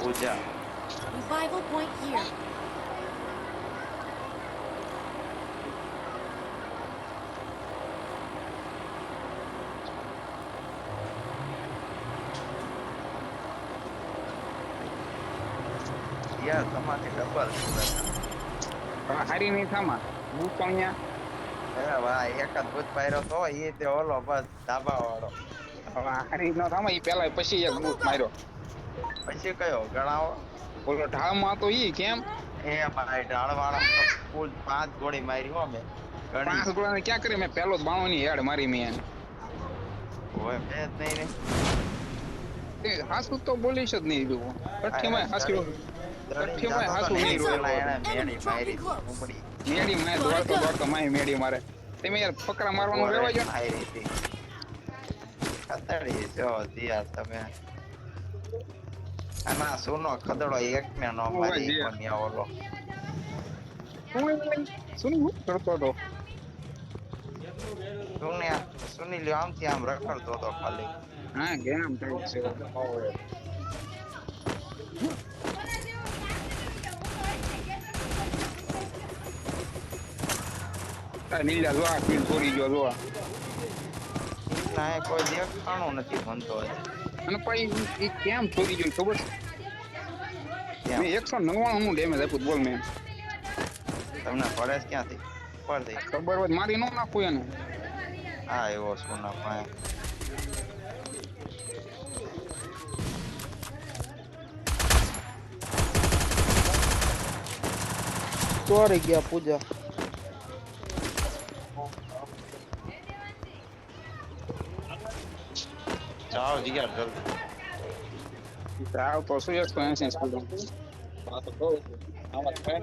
Pooja Revival point here. યાર તમારે double હારી નહીં થામાં હું પણ અરે ભાઈ એક જ ભૂત પાયરો તો એ તે ઓલો બસ ધાબા વાળો હારી ન થામાં ઈ પેલા પછી એક બૂટ માર્યો પછી કયો ગણાવો ઓલો ઢાળમાં તો ઈ કેમ એ ભાઈ ઢાળ વાળા તો કુલ 5 ગોળી મારી હો મેં ઘણી 5 ગોળાને ક્યાં કરી મેં પેલો જ બાણોની હેડ મારી મેં એને હોય બે જ નહીં ને તે હાસુ તો બોલીશ જ નહીં તું કઠ્ઠીમાં હાસુ કઠ્ઠીમાં હાસુ નહીં મેડી મારી ઉપડી મેડી મારે દોડતો માય મેડી મારે તમે યાર ફકરા મારવાનું રહેવા જો મારી હતી ખતડી જો દિયા તમે આના સોનો ખદડો એક ને નો મારી કોન્યા ઓલો શું કરતો હતો સુની લ્યો આમથી આમ રખડતો હતો ખાલી હા ગેમ થઈ છે નીલા જોવા ફીલ છોડી ગયો જોવા ના કોઈ દેખાણું નથી બનતો અને પછી એ કેમ છોડી ગયો ખબર છે મેં 199 નું ડેમેજ આપ્યું બોલ મેં તમને ફરેશ ક્યાંથી ઉપરથી ખબર હોય મારી નો નાખું એને હા એવો સોના ભાઈ ચોરી ગયા પૂજા જાઓ જીગર જલ્દી સાવ તો શું 180 સ્પીડ આ તો કહું આમાં થાય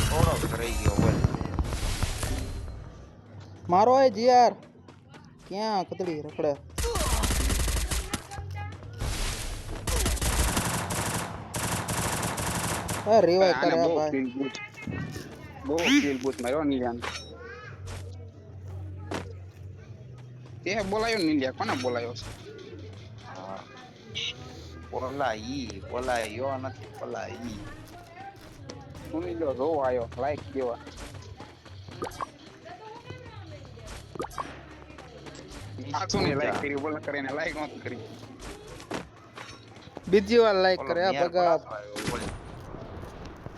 થોડો રહી ગયો બોલ મારો હે જીયાર ક્યાં કતડી રખડે આ રિવાઇવ કરે આ ભાઈ બહુ ફીલ બૂટ માર્યો નીલાન તે બોલાયો નીલિયા કોને બોલાયો છે બોલાયો નથી બોલાઈ સુની લો જો આયો લાઈક દેવા આ સુની લાઈક કરી બોલ કરીને લાઈક નહોતી કરી બીજી વાર લાઈક કરે આ બગા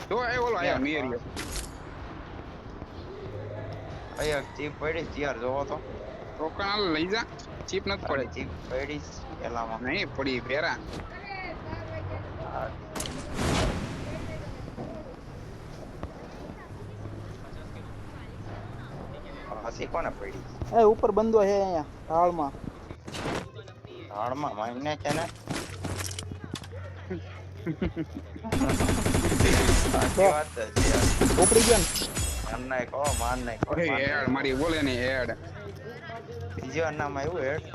તો એ ઓલો આયા મેરિયો અયા ચીપ પડી જીઆર જોવો તો રોકાણ લઈ જા ચીપ નથી પડી ચીપ પડી પેલામાં નહીં પડી ભેરા હસી કોને પડી એ ઉપર બંદો હે અહીંયા ઢાળમાં હાડમાં માઈને કે ને સાચી વાત છે જીઆર ઉપડી ગયો ને માન નાખ ઓ માન નાખ એડ મારી બોલે ને એડ બીજો નામ આવ્યું હેડ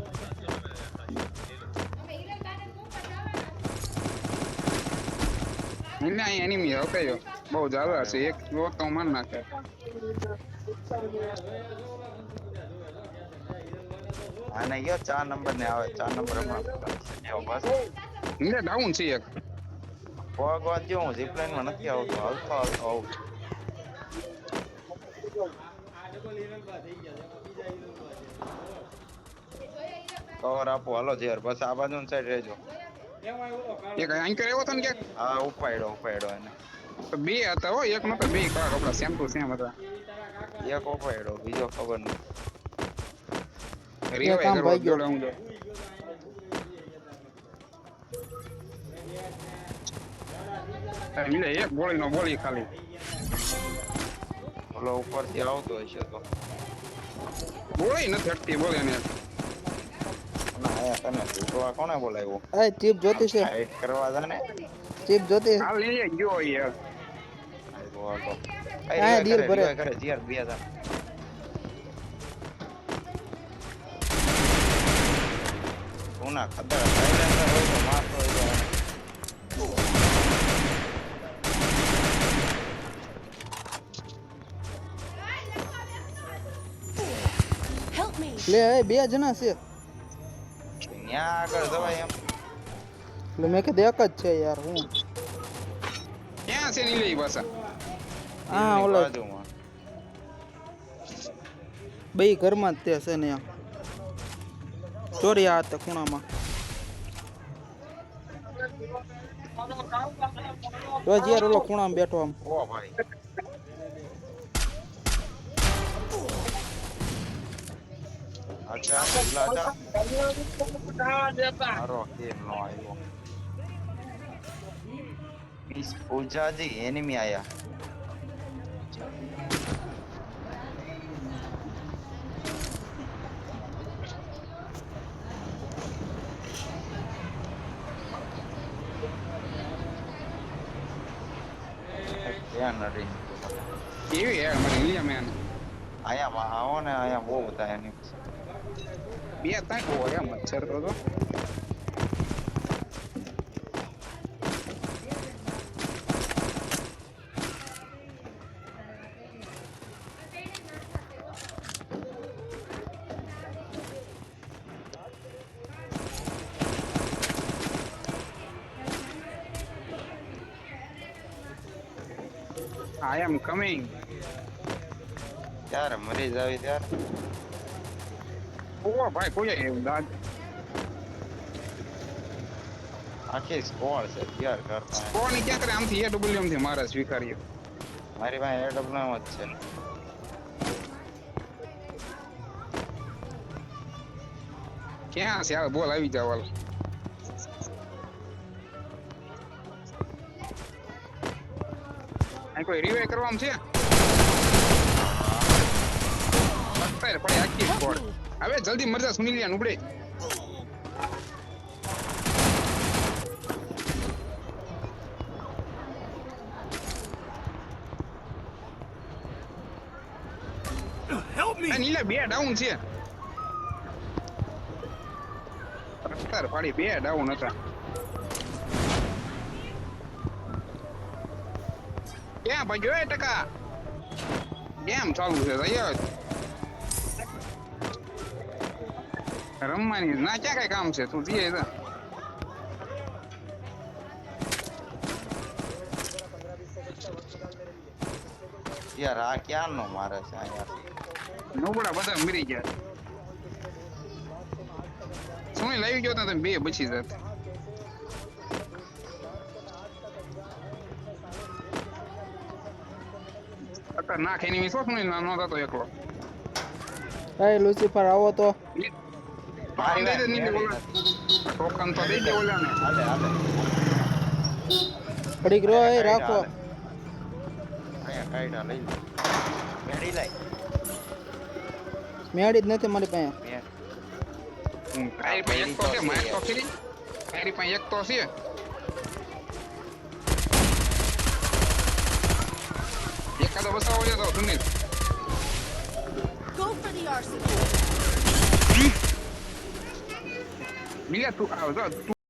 એને અહીં એનિમી હકાયો બહુ જાદા છે એક લો તો માર નાખે આને ગયો 4 નંબર ને આવે 4 નંબર હમણાં એવો બસ એને ડાઉન છે એક ભગવાન જો હું ઝીપલાઈન માં નથી આવતો હાલતો આવું કવર આપો હાલો યાર બસ આ બાજુ સાઈડ રહેજો એક અહીં કર્યો હતો ને કે હા ઉપાડ્યો એને તો બે હતા હો એક નતો બે કાળા કપડા સેમ ટુ સેમ હતા એક ઉપાડ્યો બીજો ખબર નહીં રીવાય કામ કરવા ભાઈ ગયો. જોડે હું જો મિલે એક ગોળી નો ગોળી ખાલી ઓલો ઉપરથી આવતો હશે તો ગોળી નથી હટતી બોલે ને ના આયા તને તૂટવા કોને બોલાવ્યો એ ચીપ જોતી છે હાઈટ કરવા જાને ચીપ જોતી હાલ લઈ ગયો યાર હા, deal ભરે. કરે જીઆર બે હતા સોના ખતર સાયલેન્સર હોય તો મારતો હોય તો લે એ બે જણા છે ત્યાં આગળ જવાય એમ એટલે મેં કીધું એક જ છે યાર હું ક્યાં છે નીલે પાછા હા એમની ઓલા બાજુમાં બે ઘરમાં જ તે છે ને આ ચોરી આ તે ખૂણામાં રોજ યાર ઓલો ખૂણામાં બેઠો આમ ઓ ભાઈ અચ્છા મારો કેમ નો આવ્યો પીસ પૂજાજી એનિમી આયા ધ્યાન નથી કેવી યાર મને લીયા મેન આયા આવો ને આયા બહુ બધા એનિમી બે ત્રણ હોય મચ્છર તો I am coming. ત્યારે મરી જાવી ત્યારે ઓ ભાઈ કોઈ એવું દાદ આખી સ્કોર છે તૈયાર કરતા કોની ક્યાં કરે આમથી AWM થી મારા સ્વીકાર્યો મારી પાસે એડબ્લ્યુએમ જ છે ક્યાં છે આવે બોલ આવી જાવ વાલ આ કોઈ રિવાઇવ કરવાનું છે અત્યારે પડે આખી સ્કોર હવે જલ્દી મરજા સુનિલિયા નુબડે નીલા બે ડાઉન છે અત્યારે પાડી બે ડાઉન હતા ક્યાં ભાઈ જોયે ટકા કેમ ચાલુ છે તૈયાર રમવાની ના ક્યાં કઈ કામ છે તું દીએ જા યાર આ ક્યાં નો મારે છે આ યાર નોબડા બધા મરી ગયા સમય લાવી ગયો તમે બે બચી જાત અત્યારે નાખ એની વિશ્વાસ નહીં નો થતો એકલો એ લુસિફર આવો તો મારી દઈ દે વાત નીચે મેળી ઓલા નથી. ટોકન તો દઈ દે ઓલાને હાલે હાલે ઘડીક રો એ રાખો અહીંયા કાઢા લઈ લે મેળી લાય મેળી જ નથી મારી પાસે તારી પાસે એક તો છે માર તો ખરી તારી પાસે એક તો છે એકાદો બસાવો છે તો Sunil Go for the arsenal. મિલા તું આવ તું